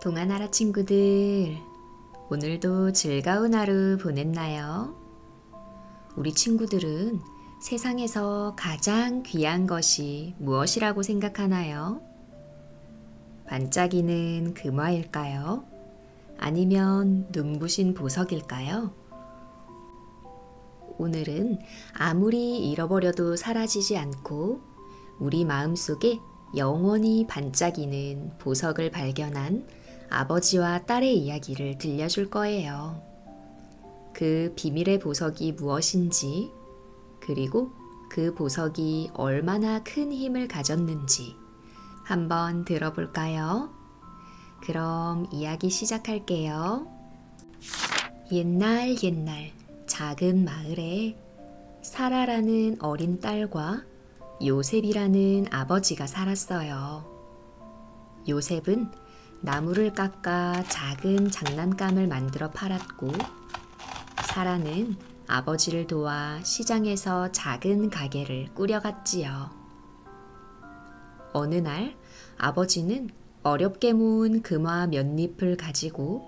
동아나라 친구들, 오늘도 즐거운 하루 보냈나요? 우리 친구들은 세상에서 가장 귀한 것이 무엇이라고 생각하나요? 반짝이는 금화일까요? 아니면 눈부신 보석일까요? 오늘은 아무리 잃어버려도 사라지지 않고 우리 마음속에 영원히 반짝이는 보석을 발견한 아버지와 딸의 이야기를 들려줄 거예요. 그 비밀의 보석이 무엇인지, 그리고 그 보석이 얼마나 큰 힘을 가졌는지 한번 들어볼까요? 그럼 이야기 시작할게요. 옛날 작은 마을에 사라라는 어린 딸과 요셉이라는 아버지가 살았어요. 요셉은 나무를 깎아 작은 장난감을 만들어 팔았고, 사라는 아버지를 도와 시장에서 작은 가게를 꾸려갔지요. 어느 날 아버지는 어렵게 모은 금화 몇 잎을 가지고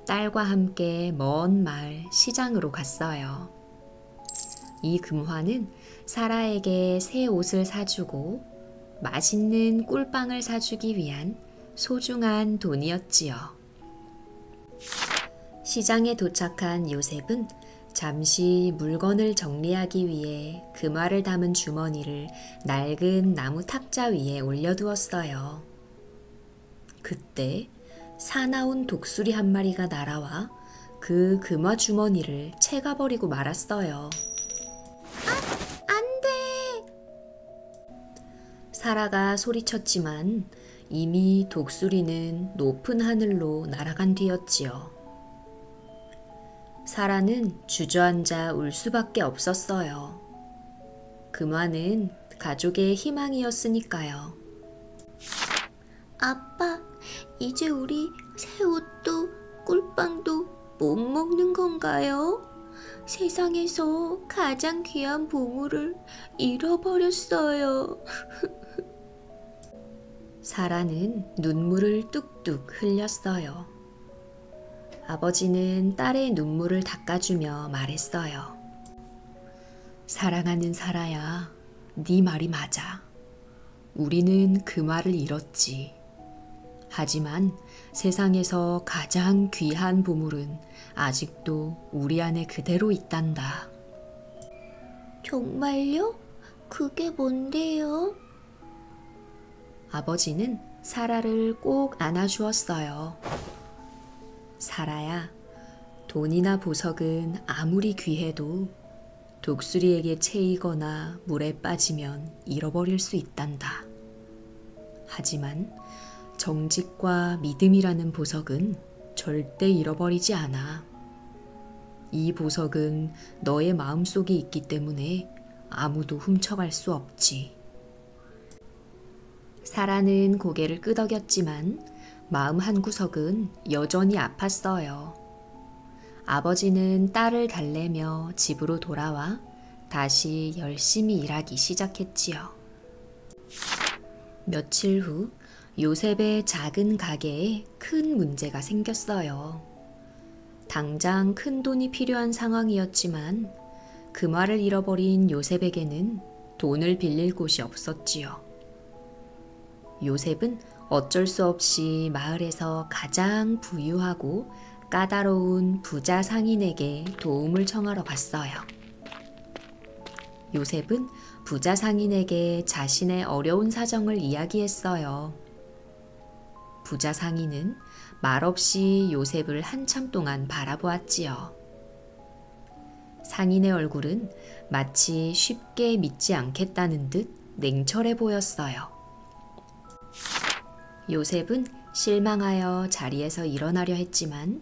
딸과 함께 먼 마을 시장으로 갔어요. 이 금화는 사라에게 새 옷을 사주고 맛있는 꿀빵을 사주기 위한 소중한 돈이었지요. 시장에 도착한 요셉은 잠시 물건을 정리하기 위해 금화를 담은 주머니를 낡은 나무 탁자 위에 올려두었어요. 그때 사나운 독수리 한 마리가 날아와 그 금화 주머니를 채가버리고 말았어요. 안 돼! 사라가 소리쳤지만 이미 독수리는 높은 하늘로 날아간 뒤였지요. 사라는 주저앉아 울 수밖에 없었어요. 금화는 가족의 희망이었으니까요. 아빠, 이제 우리 새 옷도 꿀빵도 못 먹는 건가요? 세상에서 가장 귀한 보물을 잃어버렸어요. 사라는 눈물을 뚝뚝 흘렸어요. 아버지는 딸의 눈물을 닦아주며 말했어요. 사랑하는 사라야, 네 말이 맞아. 우리는 금화를 잃었지. 하지만 세상에서 가장 귀한 보물은 아직도 우리 안에 그대로 있단다. 정말요? 그게 뭔데요? 아버지는 사라를 꼭 안아주었어요. 사라야, 돈이나 보석은 아무리 귀해도 독수리에게 채이거나 물에 빠지면 잃어버릴 수 있단다. 하지만 정직과 믿음이라는 보석은 절대 잃어버리지 않아. 이 보석은 너의 마음속에 있기 때문에 아무도 훔쳐갈 수 없지. 사라는 고개를 끄덕였지만 마음 한구석은 여전히 아팠어요. 아버지는 딸을 달래며 집으로 돌아와 다시 열심히 일하기 시작했지요. 며칠 후 요셉의 작은 가게에 큰 문제가 생겼어요. 당장 큰 돈이 필요한 상황이었지만 금화를 잃어버린 요셉에게는 돈을 빌릴 곳이 없었지요. 요셉은 어쩔 수 없이 마을에서 가장 부유하고 까다로운 부자 상인에게 도움을 청하러 갔어요. 요셉은 부자 상인에게 자신의 어려운 사정을 이야기했어요. 부자 상인은 말없이 요셉을 한참 동안 바라보았지요. 상인의 얼굴은 마치 쉽게 믿지 않겠다는 듯 냉철해 보였어요. 요셉은 실망하여 자리에서 일어나려 했지만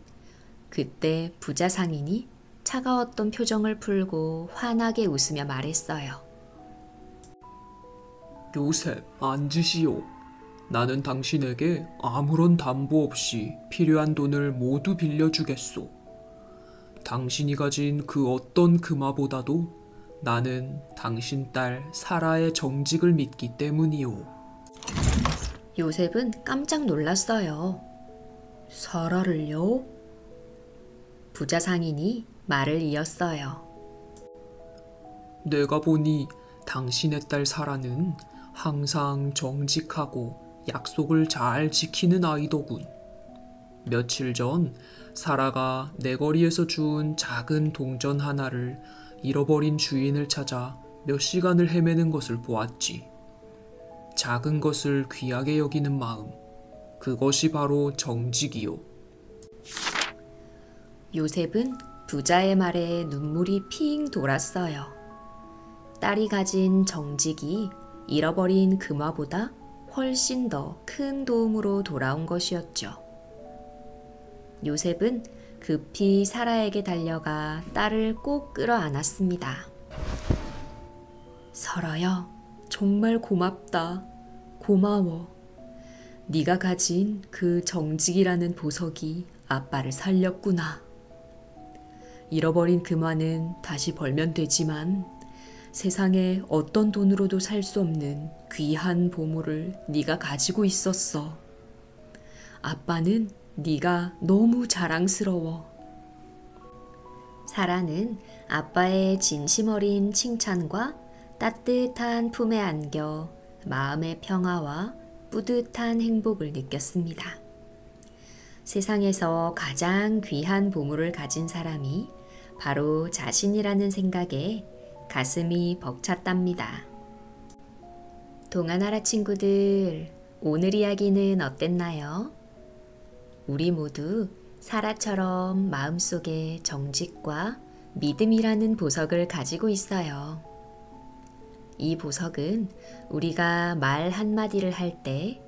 그때 부자 상인이 차가웠던 표정을 풀고 환하게 웃으며 말했어요. 요셉, 앉으시오. 나는 당신에게 아무런 담보 없이 필요한 돈을 모두 빌려주겠소. 당신이 가진 그 어떤 금화보다도 나는 당신 딸 사라의 정직을 믿기 때문이오. 요셉은 깜짝 놀랐어요. 사라를요? 부자 상인이 말을 이었어요. 내가 보니 당신의 딸 사라는 항상 정직하고 약속을 잘 지키는 아이더군. 며칠 전 사라가 내거리에서 준 작은 동전 하나를 잃어버린 주인을 찾아 몇 시간을 헤매는 것을 보았지. 작은 것을 귀하게 여기는 마음, 그것이 바로 정직이요. 요셉은 부자의 말에 눈물이 핑 돌았어요. 딸이 가진 정직이 잃어버린 금화보다 훨씬 더 큰 도움으로 돌아온 것이었죠. 요셉은 급히 사라에게 달려가 딸을 꼭 끌어안았습니다. 사라야, 정말 고맙다. 고마워. 네가 가진 그 정직이라는 보석이 아빠를 살렸구나. 잃어버린 금화는 다시 벌면 되지만 세상에 어떤 돈으로도 살 수 없는 귀한 보물을 네가 가지고 있었어. 아빠는 네가 너무 자랑스러워. 사라는 아빠의 진심 어린 칭찬과 따뜻한 품에 안겨 마음의 평화와 뿌듯한 행복을 느꼈습니다. 세상에서 가장 귀한 보물을 가진 사람이 바로 자신이라는 생각에 가슴이 벅찼답니다. 동아나라 친구들, 오늘 이야기는 어땠나요? 우리 모두 사라처럼 마음속에 정직과 믿음이라는 보석을 가지고 있어요. 이 보석은 우리가 말 한마디를 할 때,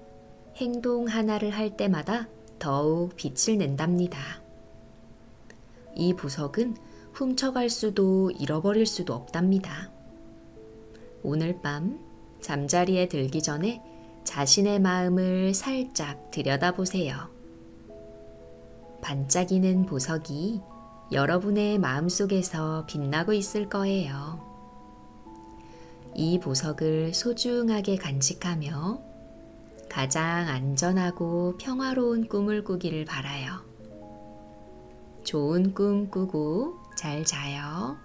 행동 하나를 할 때마다 더욱 빛을 낸답니다. 이 보석은 훔쳐갈 수도 잃어버릴 수도 없답니다. 오늘 밤 잠자리에 들기 전에 자신의 마음을 살짝 들여다보세요. 반짝이는 보석이 여러분의 마음속에서 빛나고 있을 거예요. 이 보석을 소중하게 간직하며 가장 안전하고 평화로운 꿈을 꾸기를 바라요. 좋은 꿈 꾸고 잘 자요.